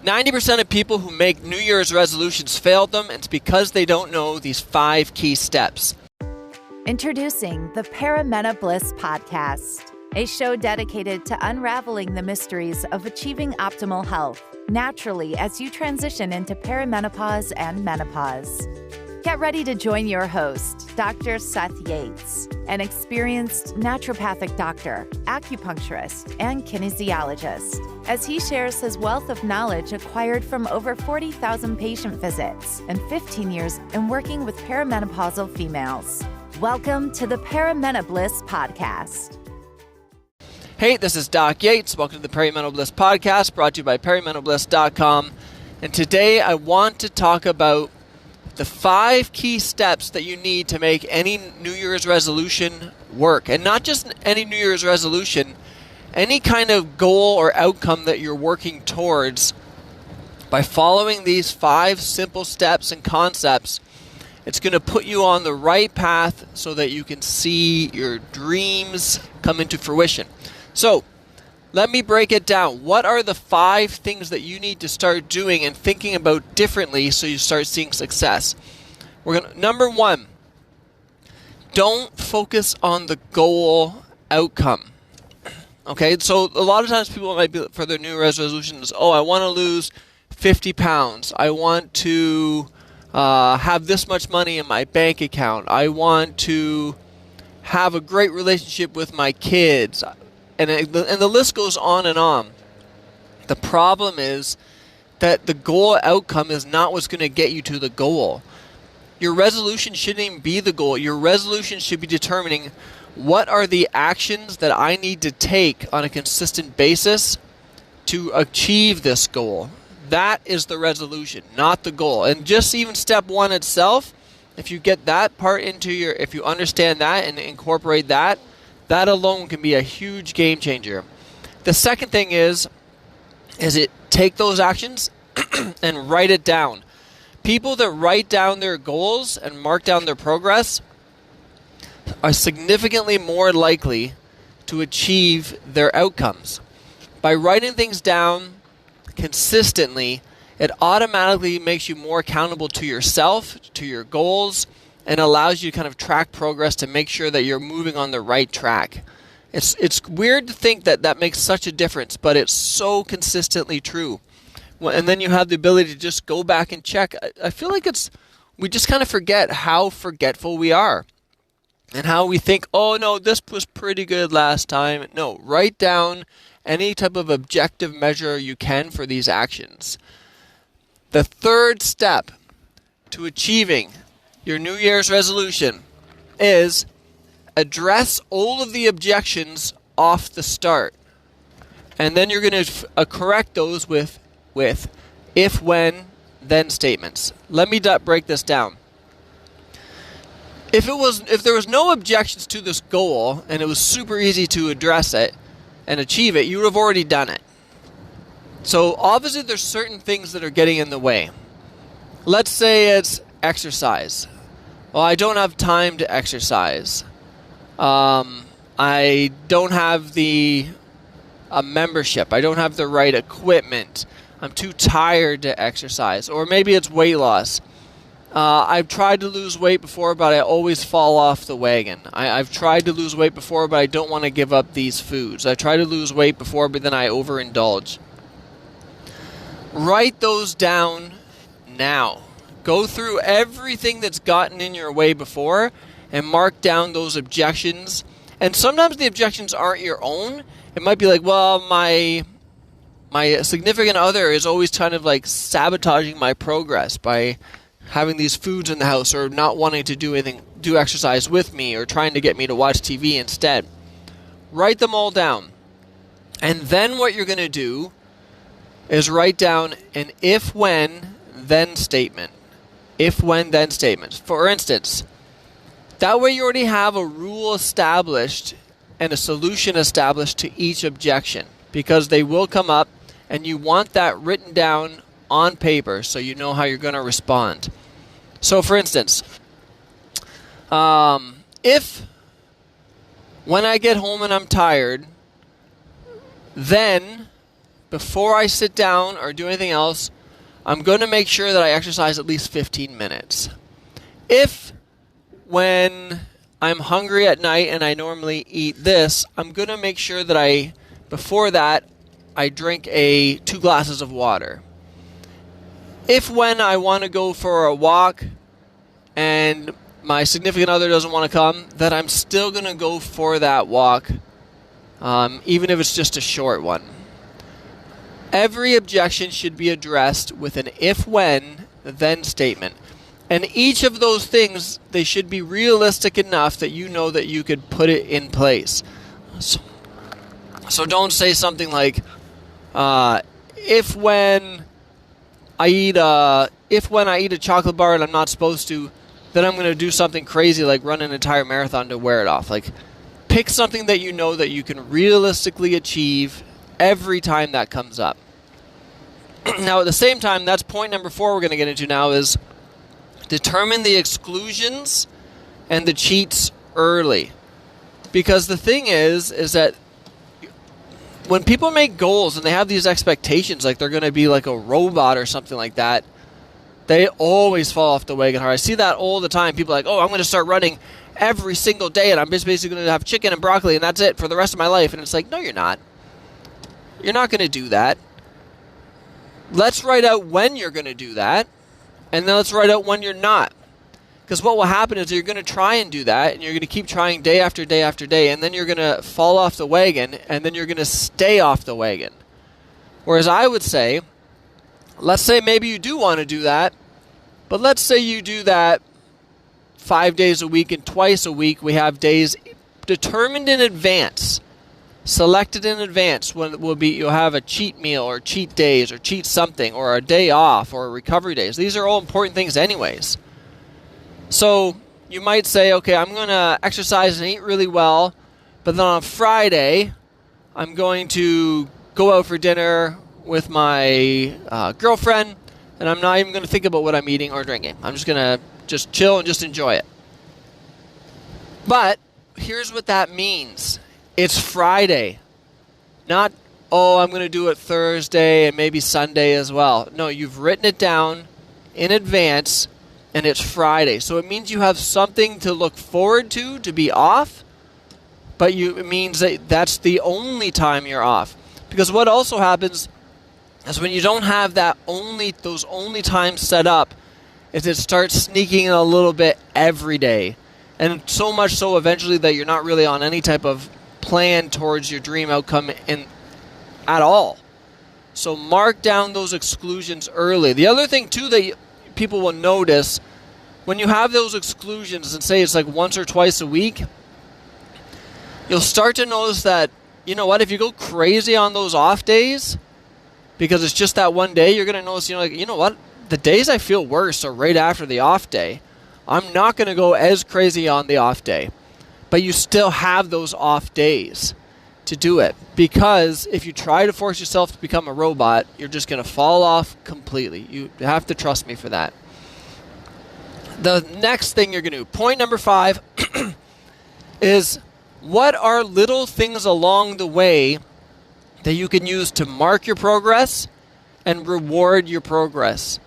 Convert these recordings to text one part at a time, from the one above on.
90% of people who make New Year's resolutions fail them, and it's because they don't know these 5 key steps. Introducing the Paramena Bliss Podcast, a show dedicated to unraveling the mysteries of achieving optimal health naturally as you transition into perimenopause and menopause. Get ready to join your host, Dr. Seth Yates, an experienced naturopathic doctor, acupuncturist, and kinesiologist, as he shares his wealth of knowledge acquired from over 40,000 patient visits and 15 years in working with perimenopausal females. Welcome to the Paramena Bliss Podcast. Hey, this is Doc Yates. Welcome to the Paramena Bliss Podcast, brought to you by perimenabliss.com. And today I want to talk about the 5 key steps that you need to make any New Year's resolution work. And not just any New Year's resolution, any kind of goal or outcome that you're working towards. By following these 5 simple steps and concepts, it's going to put you on the right path so that you can see your dreams come into fruition. So, let me break it down. What are the 5 things that you need to start doing and thinking about differently so you start seeing success? Number 1, don't focus on the goal outcome. Okay, so a lot of times people might be for their New Year's resolutions, I want to lose 50 pounds. I want to have this much money in my bank account. I want to have a great relationship with my kids. And the list goes on and on. The problem is that the goal outcome is not what's going to get you to the goal. Your resolution shouldn't even be the goal. Your resolution should be determining what are the actions that I need to take on a consistent basis to achieve this goal. That is the resolution, not the goal. And just even step 1 itself, if you get that part if you understand that and incorporate that alone can be a huge game changer. The second thing is take those actions and write it down. People that write down their goals and mark down their progress are significantly more likely to achieve their outcomes. By writing things down consistently, it automatically makes you more accountable to yourself, to your goals, and allows you to kind of track progress to make sure that you're moving on the right track. It's weird to think that makes such a difference, but it's so consistently true. And then you have the ability to just go back and check. I feel like we just kind of forget how forgetful we are and how we think, no, this was pretty good last time. No, write down any type of objective measure you can for these actions. The third step to achieving your New Year's resolution is address all of the objections off the start. And then you're going to correct those with if, when, then statements. Let me break this down. If there was no objections to this goal and it was super easy to address it and achieve it, you would have already done it. So obviously there's certain things that are getting in the way. Let's say it's exercise. Well, I don't have time to exercise. I don't have the membership. I don't have the right equipment. I'm too tired to exercise. Or maybe it's weight loss. I've tried to lose weight before, but I always fall off the wagon. I've tried to lose weight before, but I don't want to give up these foods. I tried to lose weight before, but then I overindulge. Write those down now. Go through everything that's gotten in your way before and mark down those objections. And sometimes the objections aren't your own. It might be like, well, my significant other is always kind of like sabotaging my progress by having these foods in the house or not wanting to do exercise with me or trying to get me to watch TV instead. Write them all down. And then what you're going to do is write down an if, when, then statement. If, when, then statements. For instance, that way you already have a rule established and a solution established to each objection because they will come up and you want that written down on paper so you know how you're going to respond. So for instance, if when I get home and I'm tired, then before I sit down or do anything else, I'm going to make sure that I exercise at least 15 minutes. If when I'm hungry at night and I normally eat this, I'm going to make sure that before that, I drink 2 glasses of water. If when I want to go for a walk and my significant other doesn't want to come, then I'm still going to go for that walk, even if it's just a short one. Every objection should be addressed with an if, when, then statement. And each of those things, they should be realistic enough that you know that you could put it in place. So don't say something like, if when I eat a chocolate bar and I'm not supposed to, then I'm going to do something crazy like run an entire marathon to wear it off. Like, pick something that you know that you can realistically achieve every time that comes up. Now, at the same time, that's point number 4 we're going to get into now, is determine the exclusions and the cheats early. Because the thing is that when people make goals and they have these expectations, like they're going to be like a robot or something like that, they always fall off the wagon hard. I see that all the time. People are like, oh, I'm going to start running every single day and I'm just basically going to have chicken and broccoli and that's it for the rest of my life. And it's like, no, you're not. You're not going to do that. Let's write out when you're going to do that, and then let's write out when you're not. Because what will happen is you're going to try and do that, and you're going to keep trying day after day after day, and then you're going to fall off the wagon, and then you're going to stay off the wagon. Whereas I would say, let's say maybe you do want to do that, but let's say you do that 5 days a week, and twice a week we have days determined in advance, selected in advance, when it will be, you'll have a cheat meal or cheat days or cheat something or a day off or recovery days. These are all important things anyways. So you might say, okay, I'm going to exercise and eat really well, but then on Friday, I'm going to go out for dinner with my girlfriend, and I'm not even going to think about what I'm eating or drinking. I'm just going to just chill and just enjoy it. But here's what that means. It's Friday. Not, oh, I'm going to do it Thursday and maybe Sunday as well. No, you've written it down in advance, and it's Friday. So it means you have something to look forward to be off, but it means that that's the only time you're off. Because what also happens is when you don't have those only times set up, is it starts sneaking in a little bit every day. And so much so eventually that you're not really on any type of plan towards your dream outcome at all. So mark down those exclusions early. The other thing too that people will notice, when you have those exclusions and say it's like once or twice a week, you'll start to notice that, you know what, if you go crazy on those off days, because it's just that one day, you're going to notice, you know what, the days I feel worse are right after the off day. I'm not going to go as crazy on the off day. But you still have those off days to do it. Because if you try to force yourself to become a robot, you're just going to fall off completely. You have to trust me for that. The next thing you're going to do, point number 5, is what are little things along the way that you can use to mark your progress and reward your progress.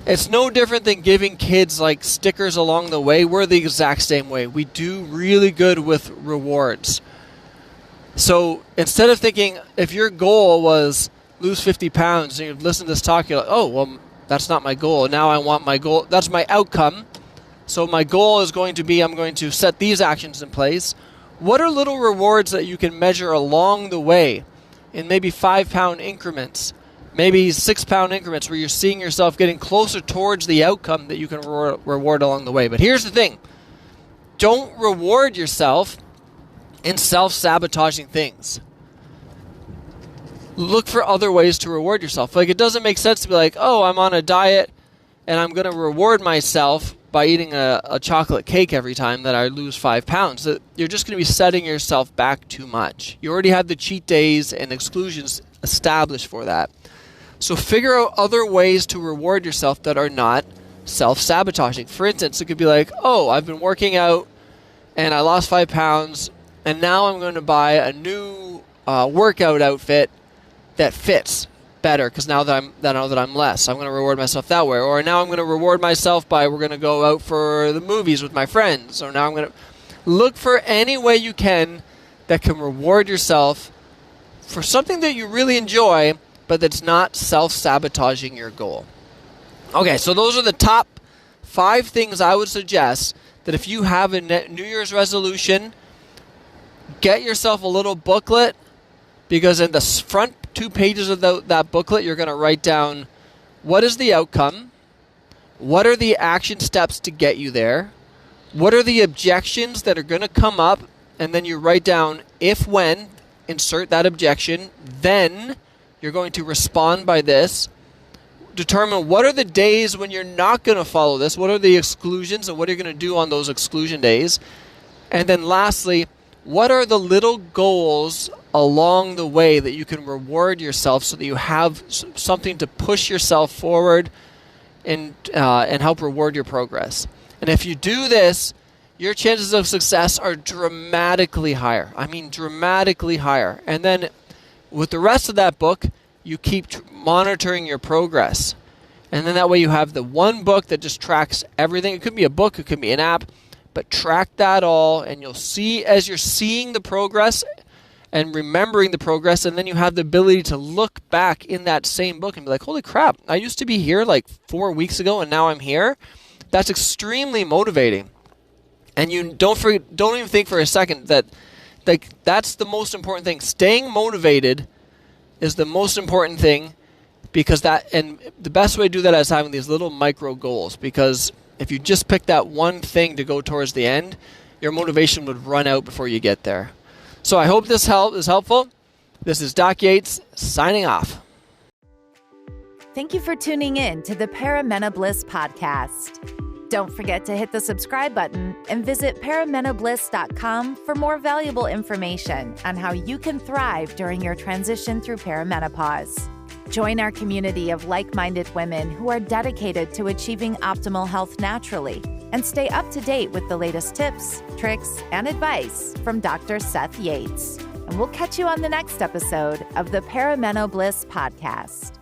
It's no different than giving kids like stickers along the way. We're the exact same way. We do really good with rewards. So instead of thinking, if your goal was lose 50 pounds and you listen to this talk, you're like, oh, well, that's not my goal. Now I want my goal. That's my outcome. So my goal is going to be, I'm going to set these actions in place. What are little rewards that you can measure along the way in maybe 5-pound increments? Maybe 6-pound increments where you're seeing yourself getting closer towards the outcome that you can reward along the way. But here's the thing. Don't reward yourself in self-sabotaging things. Look for other ways to reward yourself. Like, it doesn't make sense to be like, oh, I'm on a diet and I'm going to reward myself by eating a chocolate cake every time that I lose 5 pounds. You're just going to be setting yourself back too much. You already have the cheat days and exclusions established for that. So figure out other ways to reward yourself that are not self-sabotaging. For instance, it could be like, oh, I've been working out and I lost 5 pounds and now I'm going to buy a new workout outfit that fits better, because now that I'm less, I'm going to reward myself that way. Or now I'm going to reward myself by, we're going to go out for the movies with my friends. Or now I'm going to look for any way you can that can reward yourself for something that you really enjoy, but that's not self-sabotaging your goal. Okay, so those are the top 5 things I would suggest, that if you have a New Year's resolution, get yourself a little booklet, because in the front 2 pages of that booklet, you're going to write down, what is the outcome? What are the action steps to get you there? What are the objections that are going to come up? And then you write down, if, when, insert that objection, then you're going to respond by this. Determine what are the days when you're not going to follow this, what are the exclusions, and what are you going to do on those exclusion days. And then lastly, what are the little goals along the way that you can reward yourself so that you have something to push yourself forward and help reward your progress. And if you do this, your chances of success are dramatically higher. I mean, dramatically higher. And then with the rest of that book, you keep monitoring your progress. And then that way you have the one book that just tracks everything. It could be a book, it could be an app, but track that all, and you'll see as you're seeing the progress and remembering the progress, and then you have the ability to look back in that same book and be like, holy crap, I used to be here like 4 weeks ago and now I'm here. That's extremely motivating. And you don't even think for a second that that's the most important thing. Staying motivated is the most important thing, because and the best way to do that is having these little micro goals, because if you just pick that one thing to go towards the end, your motivation would run out before you get there. So I hope this is helpful. This is Doc Yates signing off. Thank you for tuning in to the Paramena Bliss podcast. Don't forget to hit the subscribe button and visit paramenobliss.com for more valuable information on how you can thrive during your transition through perimenopause. Join our community of like-minded women who are dedicated to achieving optimal health naturally, and stay up to date with the latest tips, tricks, and advice from Dr. Seth Yates. And we'll catch you on the next episode of the Paramena Bliss podcast.